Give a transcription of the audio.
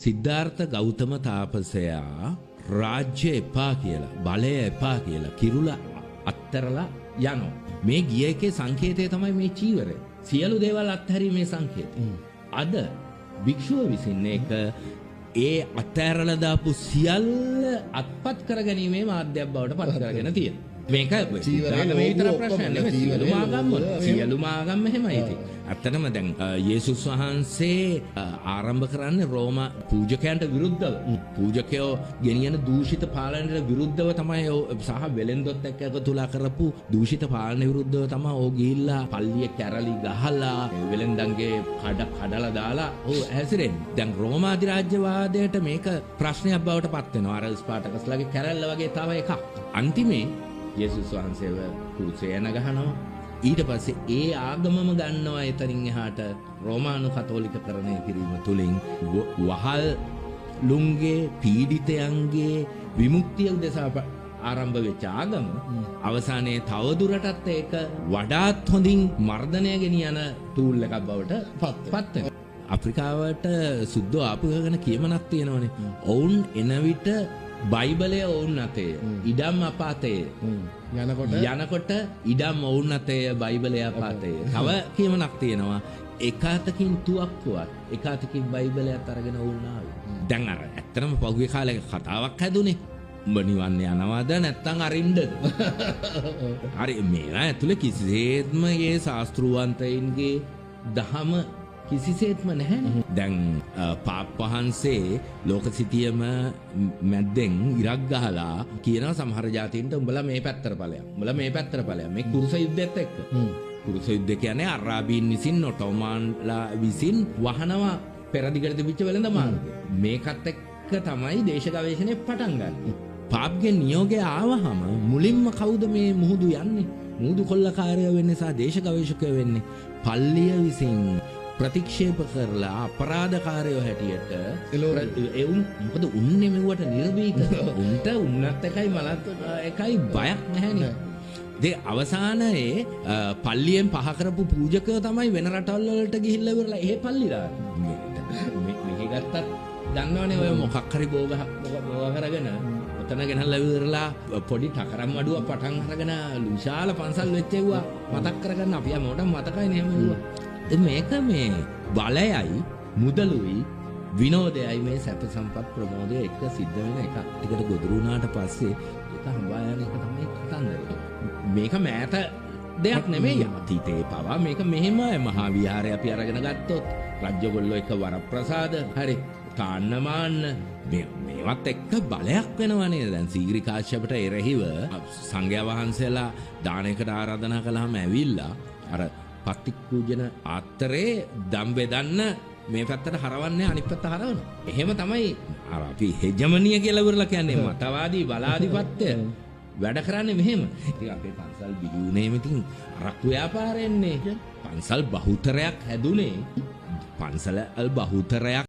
සිද්ධාර්ථ ගෞතම තාපසයා රාජ්‍ය එපා කියලා බලය එපා කියලා කිරුල අත්තරලා යනවා. මේ ගිය එකේ සංකේතය තමයි මේ චීවරය. සියලු දේවල් අත්හැරීමේ සංකේතය. අද භික්ෂුව විසින් ඒක ඒ අත්හැරලා දාපු සියල්ල අත්පත් කරගැනීමේ මාධ්‍යයක් බවට පත් කරගෙන තියෙනවා. මේක මේ විතර ප්‍රශ්නයක් නෙමෙයි. සියලුම ආගම් එහෙමයි ඉතින්. ඇත්තටම දැන් යේසුස් වහන්සේ ආරම්භ කරන්නේ රෝම පූජකයන්ට විරුද්ධව. පූජකයෝ ගෙනියන දූෂිත පාලනයට විරුද්ධව තමයි සහ වෙලෙන්දොත් එක්ක එකතුලා කරපු දූෂිත පාලන විරුද්ධව තමයි ඕ ගිහිල්ලා පල්ලිය කැරලි ගහලා වෙලෙන්දන්ගේ කඩලා දාලා ඕ හැසිරෙන්නේ. දැන් රෝම අධිරාජ්‍යවාදයට මේක ප්‍රශ්නයක් බවට පත් වෙනවා. අර ස්පාටකස්ලාගේ කැරල්ල වගේ තව එකක්. අන්තිමේ යේසුස් වහන්සේව කුරුසයන ගහනවා. ඊට පස්සේ ඒ ආගමම ගන්නවා එතනින් එහාට රෝමානු කතෝලිකකරණය කිරීම තුළින් වහල් ලුන්ගේ පීඩිතයන්ගේ විමුක්තිය උදෙසා ආරම්භ වෙච්ච ආගම අවසානයේ තවදුරටත් ඒක වඩාත් හොඳින් මර්ධනය ගෙනියන ටූල් එකක් බවට පත් වෙනවා. අප්‍රිකාවට සුද්ධෝ ආපු ගැන කියමනක් තියෙනවනේ. ඔවුන් එන විට බයිබලය ඔවුන් අතේ ඉඩම් අප අතේ යනකොට ඉඩම් ඔවුන් අතේ බයිබලය අප අතේ. තව කියමනක් තියෙනවා එක අතකින් තුවක්කුවත් එක අතකින් බයිබලයත් අරගෙන ඔවුන් ආවේ. දැන් අර ඇත්තටම පහුගිය කාලේ කතාවක් හැදුනේ. උඹ නිවන් යනවාද නැත්නම් අරින්නද? හරි මේවා ඇතුලේ කිසිසේත්ම මේ ශාස්ත්‍රූවන්තයින්ගේ දහම කිසිසේත්ම නැහැනේ. දැන් පාප් වහන්සේ ලෝක සිටියම මැද්දෙන් ඉරක් ගහලා කියනවා සමහර ජාතීන්ට උඹලා මේ පැත්තට ඵලයක්. උඹලා මේ පැත්තට ඵලයක්. මේ කුරුස යුද්ධෙත් එක්ක. කුරුස යුද්ධ කියන්නේ අරාබීන් විසින් ඔටෝමාන්ලා විසින් වහනවා පෙරදිගට තිබිච්ච වෙළඳ මාර්ගය. මේකත් එක්ක තමයි දේශ ගවේෂණය පටන් ගන්න. පාප්ගේ නියෝගය ආවහම මුලින්ම කවුද මේ මුහුදු යන්නේ? මුහුදු කොල්ලකාරයෝ වෙන්නේ සහ දේශ ගවේෂකයෝ වෙන්නේ පල්ලිය විසින් ප්‍රතික්ෂේප කරලා අපරාධකාරයෝ හැටියට එවුන් මොකද උන්නේ මෙවට නිර්භීත උන්ට උන්නත් එකයි මලත් එකයි බයක් නැහැනේ. අවසානයේ පල්ලියෙන් පහ කරපු පූජකයෝ තමයි වෙන රටවල් වලට ගිහිල්ලා ඉවරලා ඒ පල්ලි දාන්නේ. මෙහි ගත්තත් දන්නවනේ ඔය මොකක් හරි බෝග කරගෙන ඔතන ගෙනල්ලා ඉවරලා පොඩි ටකරම් අඩුවක් පටන් අරගෙන විශාල පන්සල් වෙච්චෙව්වා මතක් කරගන්න අපි හැමෝටම මතකයි නේ මේවා. මේක මේ බලයයි මුදලුයි විනෝදයයි මේ සැප සම්පත් ප්‍රමෝදය එක සිද්ධ වෙන එක ටිකට ගොදුරු වුණාට පස්සේ ඒක හඹා යන එක තමයි කතන්දරය. මේක මෑත දෙයක් නෙමෙයි අතීතේ පවා මේක මෙහෙමයි. මහා විහාරය අපි අරගෙන ගත්තොත් රජ්‍යගොල්ලෝ එක වරප්‍රසාද හරි තාන්නමාන්න මේවත් එක්ක බලයක් වෙනවනේ. දැන් සීග්‍රි කාශ්‍යපට එරෙහිව සංඝයා වහන්සේලා දානයකට ආරාධනා කළාම ඇවිල්ලා අර පත්තික් පූජන ආත්තරේ දම් බෙදන්න මේ පැත්තට හරවන්නේ අනිත් පැත්ත හරවනවා. එහෙම තමයි අර අපි හෙජමනිය කියලා ඉවරලා කියන්නේ මතවාදී බලාධිපත්‍ය වැඩ කරන්නේ මෙහෙම. ඉතින් අපේ පන්සල් බිහි වුණේම ඉතින් අරක්කු ව්‍යාපාරෙන්නේ. පන්සල් බහුතරයක් හැදුනේ පන්සල් බහුතරයක්